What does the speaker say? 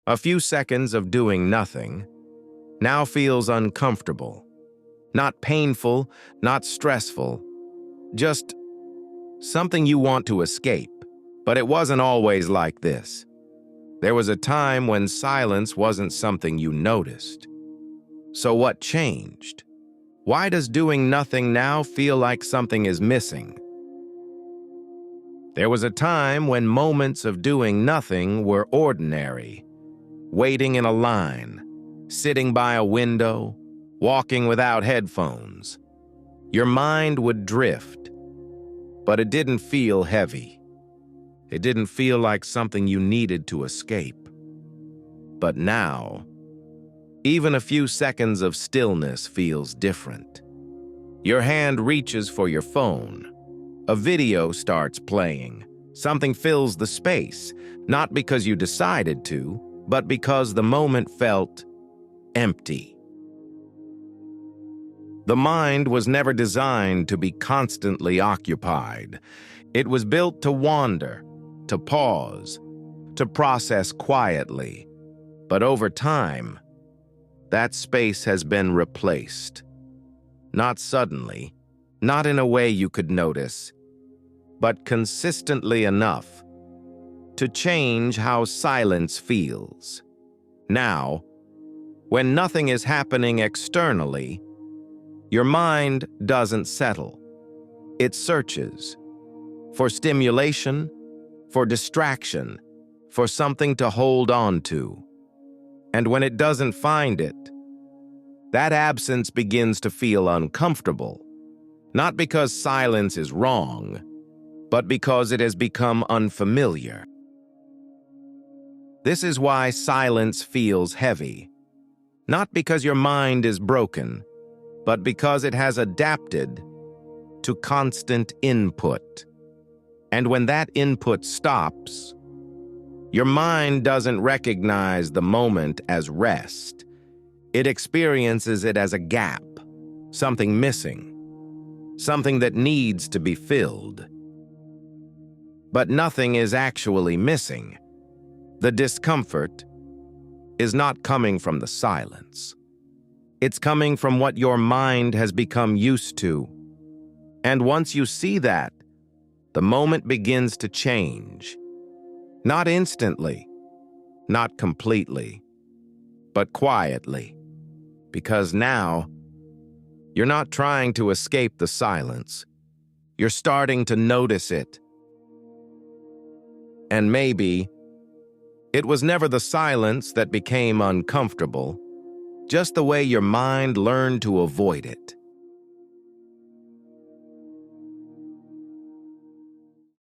A few seconds of doing nothing now feels uncomfortable. Not painful, not stressful, just something you want to escape. But it wasn't always like this. There was a time when silence wasn't something you noticed. So what changed? Why does doing nothing now feel like something is missing? There was a time when moments of doing nothing were ordinary. Waiting in a line, sitting by a window, walking without headphones. Your mind would drift, but it didn't feel heavy. It didn't feel like something you needed to escape. But now, even a few seconds of stillness feels different. Your hand reaches for your phone. A video starts playing. Something fills the space, not because you decided to, but because the moment felt empty. The mind was never designed to be constantly occupied. It was built to wander, to pause, to process quietly. But over time, that space has been replaced. Not suddenly, not in a way you could notice, but consistently enough to change how silence feels. Now, when nothing is happening externally, your mind doesn't settle. It searches for stimulation, for distraction, for something to hold on to. And when it doesn't find it, that absence begins to feel uncomfortable, not because silence is wrong, but because it has become unfamiliar. This is why silence feels heavy, not because your mind is broken, but because it has adapted to constant input. And when that input stops, your mind doesn't recognize the moment as rest. It experiences it as a gap, something missing, something that needs to be filled. But nothing is actually missing. The discomfort is not coming from the silence. It's coming from what your mind has become used to. And once you see that, the moment begins to change. Not instantly, not completely, but quietly. Because now, you're not trying to escape the silence. You're starting to notice it. And maybe it was never the silence that became uncomfortable, just the way your mind learned to avoid it.